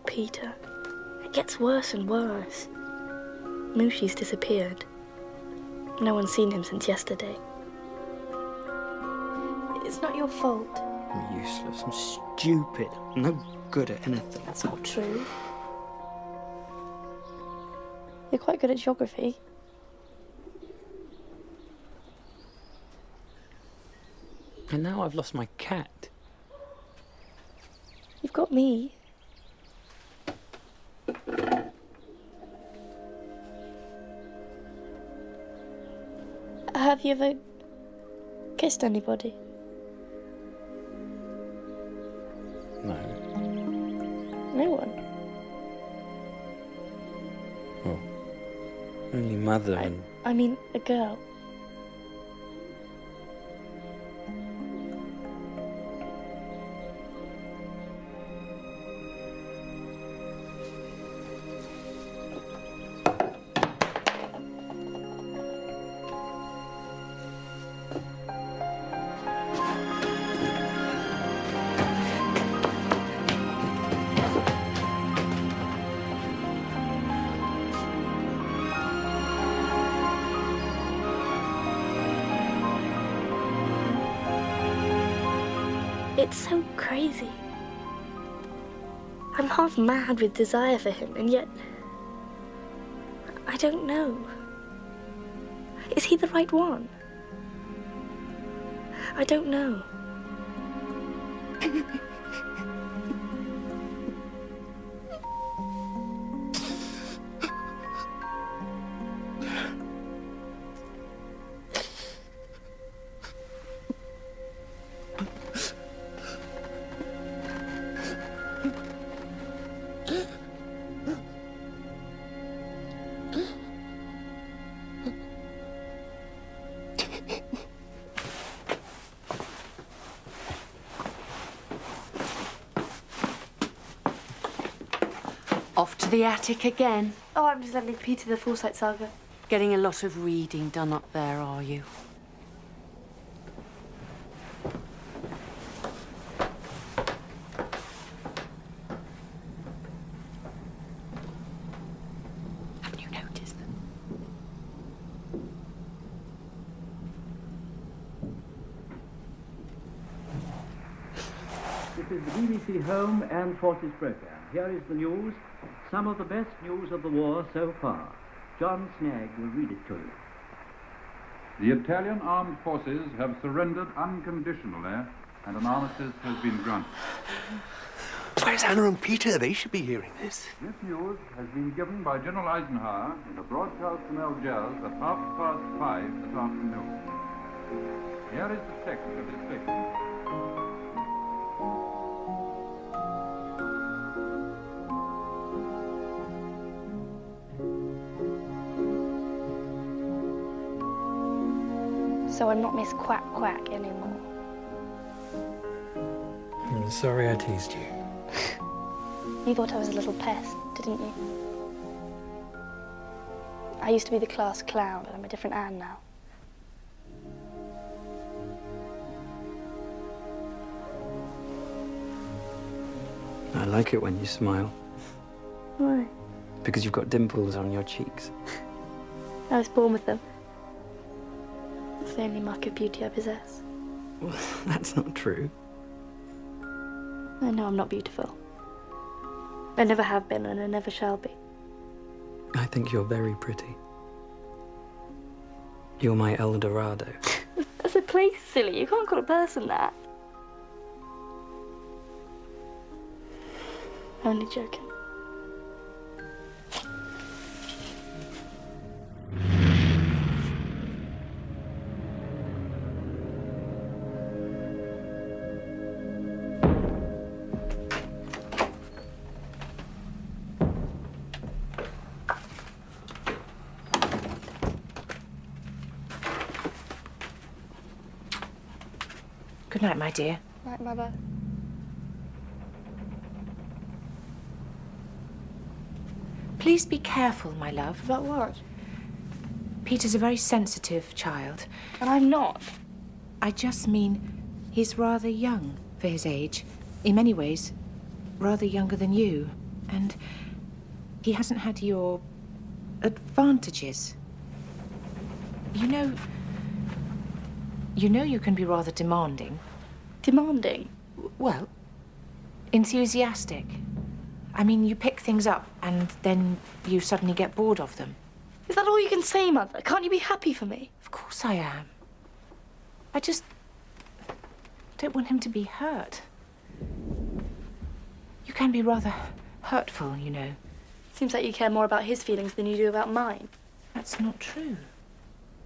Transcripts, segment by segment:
Peter. It gets worse and worse. Mooshi's disappeared. No one's seen him since yesterday. It's not your fault. I'm useless. I'm stupid. I'm no good at anything. That's not true. You're quite good at geography. And now I've lost my cat. You've got me. Have you ever kissed anybody? No. No one? Oh. Only Mother and... I mean, a girl. It's so crazy. I'm half mad with desire for him, and yet I don't know. Is he the right one? I don't know. Off to the attic again. Oh, I'm just lending Peter the Forsyte Saga. Getting a lot of reading done up there, are you? Haven't you noticed? This is the BBC Home and Forces programme. Here is the news, some of the best news of the war so far. John Snagg will read it to you. The Italian armed forces have surrendered unconditionally and an armistice has been granted. Where's Anna and Peter? They should be hearing this. This news has been given by General Eisenhower in a broadcast from Algiers at 5:30 this afternoon. Here is the text of this statement. So I'm not Miss Quack Quack anymore. I'm sorry I teased you. You thought I was a little pest, didn't you? I used to be the class clown, but I'm a different Anne now. I like it when you smile. Why? Because you've got dimples on your cheeks. I was born with them. It's the only mark of beauty I possess. Well, that's not true. I know I'm not beautiful. I never have been, and I never shall be. I think you're very pretty. You're my El Dorado. That's a place, silly. You can't call a person that. Only joking. Good night, my dear. Right, Mother. Please be careful, my love. About what? Peter's a very sensitive child. And I'm not. I just mean he's rather young for his age. In many ways, rather younger than you. And he hasn't had your advantages. You know you can be rather demanding. Demanding? Well, enthusiastic. I mean, you pick things up and then you suddenly get bored of them. Is that all you can say, Mother? Can't you be happy for me? Of course I am. I just don't want him to be hurt. You can be rather hurtful, you know. Seems like you care more about his feelings than you do about mine. That's not true.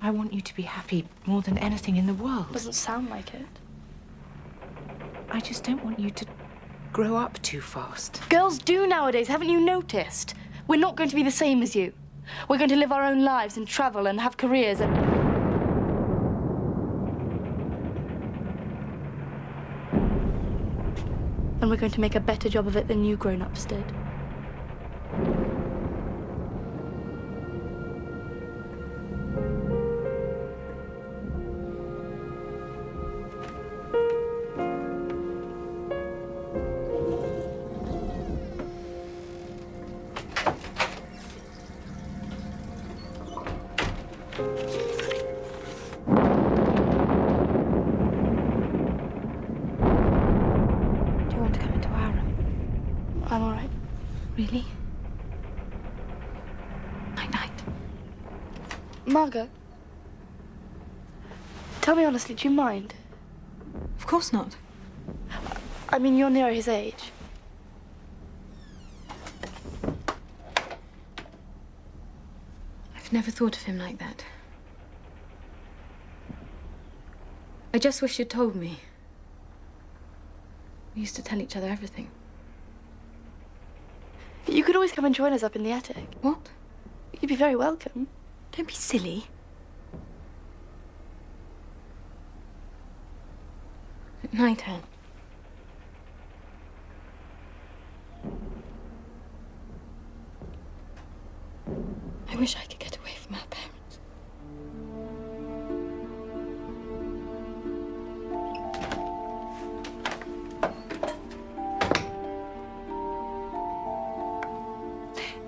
I want you to be happy more than anything in the world. Doesn't sound like it. I just don't want you to grow up too fast. Girls do nowadays, haven't you noticed? We're not going to be the same as you. We're going to live our own lives and travel and have careers and... And we're going to make a better job of it than you grown-ups did. I'm all right. Really? Night-night. Margot, tell me honestly, do you mind? Of course not. I mean, you're near his age. I've never thought of him like that. I just wish you'd told me. We used to tell each other everything. You could always come and join us up in the attic. What? You'd be very welcome. Don't be silly. Good night, Anne. I wish I could get away from our parents.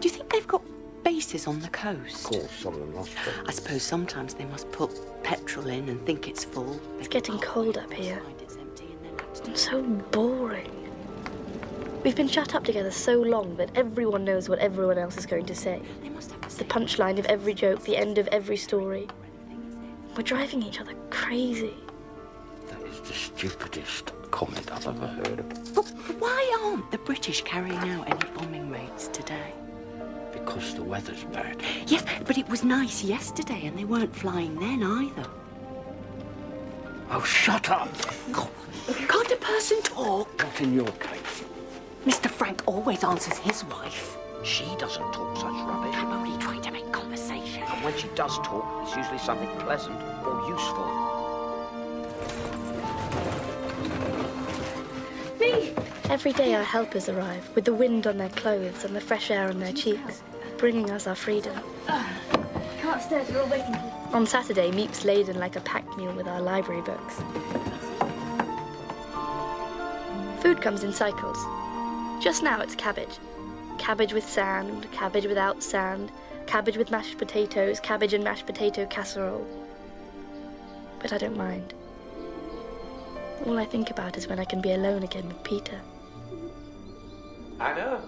Do you think they've got bases on the coast? Of course, some of them must be. I suppose sometimes they must put petrol in and think it's full. It's getting cold up here. Find it's empty and then have to It's so boring. We've been shut up together so long that everyone knows what everyone else is going to say. They must have The punchline of every joke, the end of every story. We're driving each other crazy. That is the stupidest comment I've ever heard of. But why aren't the British carrying out any bombing raids today? Because the weather's bad. Yes, but it was nice yesterday and they weren't flying then either. Oh, shut up! God, can't a person talk? Not in your case. Mr. Frank always answers his wife. She doesn't talk such rubbish. I'm only trying to make conversation. And when she does talk, it's usually something pleasant or useful. Me! Every day our helpers arrive, with the wind on their clothes and the fresh air on their cheeks, bringing us our freedom. Come upstairs, we're all waiting for you. On Saturday, Meep's laden like a packed mule with our library books. Food comes in cycles. Just now it's cabbage. Cabbage with sand, cabbage without sand, cabbage with mashed potatoes, cabbage and mashed potato casserole. But I don't mind. All I think about is when I can be alone again with Peter. Anna?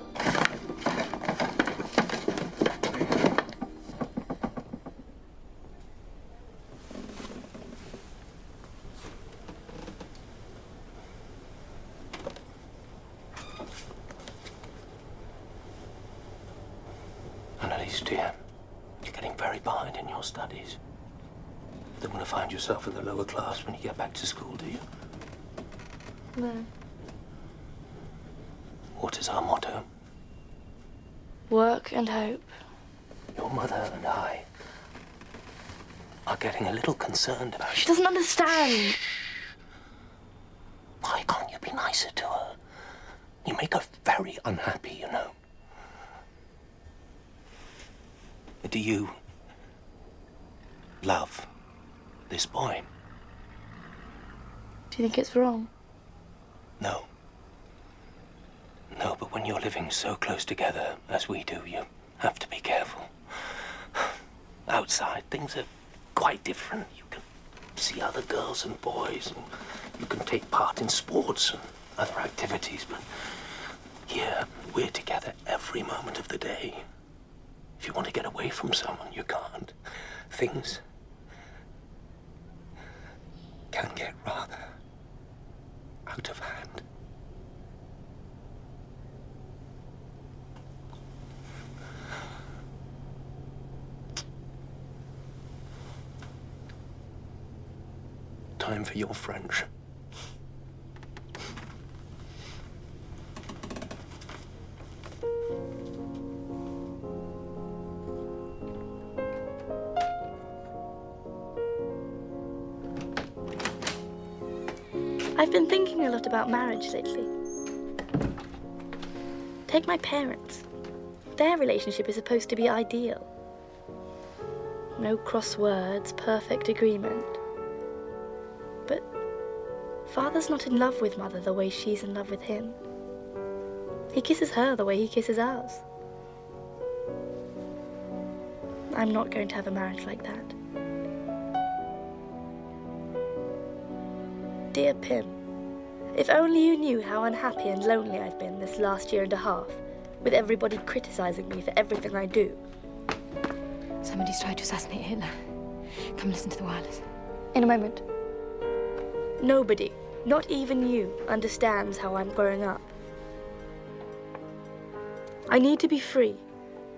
Annalise, dear, you're getting very behind in your studies. You don't want to find yourself in the lower class when you get back to school, do you? No. What is our motto? Work and hope. Your mother and I are getting a little concerned about She you. doesn't understand. Why can't you be nicer to her? You make her very unhappy, you know. Do you love this boy? Do you think it's wrong? No. No, No, but when you're living so close together as we do, you have to be careful. Outside, things are quite different. You can see other girls and boys, and you can take part in sports and other activities, but here, we're together every moment of the day. If you want to get away from someone, you can't. Things can get rather out of hand. Time for your French. I've been thinking a lot about marriage lately. Take my parents. Their relationship is supposed to be ideal. No cross words, perfect agreement. But Father's not in love with Mother the way she's in love with him. He kisses her the way he kisses ours. I'm not going to have a marriage like that. Dear Pim, if only you knew how unhappy and lonely I've been this last year and a half, with everybody criticizing me for everything I do. Somebody's tried to assassinate Hitler. Come listen to the wireless. In a moment. Nobody, not even you, understands how I'm growing up. I need to be free.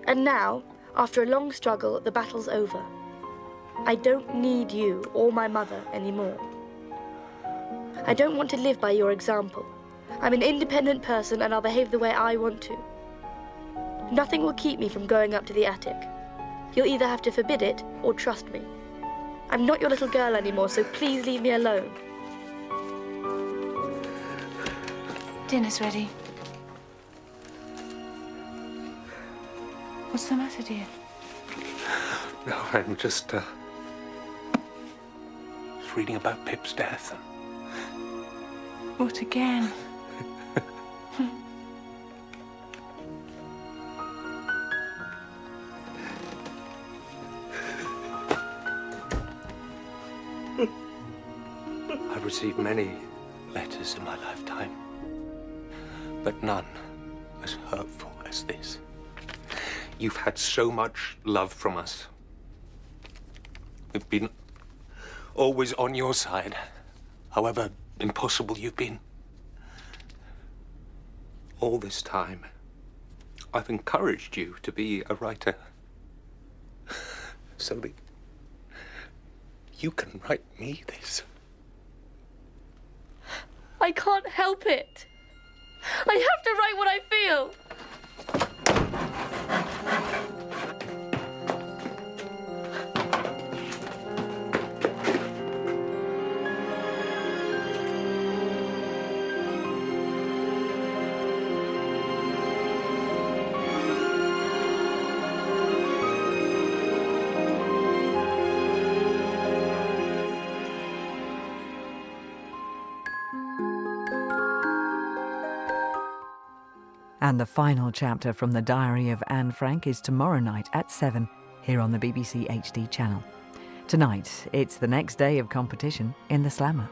And now, after a long struggle, the battle's over. I don't need you or my mother anymore. I don't want to live by your example. I'm an independent person and I'll behave the way I want to. Nothing will keep me from going up to the attic. You'll either have to forbid it or trust me. I'm not your little girl anymore, so please leave me alone. Dinner's ready. What's the matter, dear? No, I'm just reading about Pip's death. What again? I've received many letters in my lifetime, but none as hurtful as this. You've had so much love from us. We've been always on your side, however impossible you've been. All this time, I've encouraged you to be a writer so that you can write me this. I can't help it. I have to write what I feel. And the final chapter from the Diary of Anne Frank is tomorrow night at 7 here on the BBC HD channel. Tonight, it's the next day of competition in the Slammer.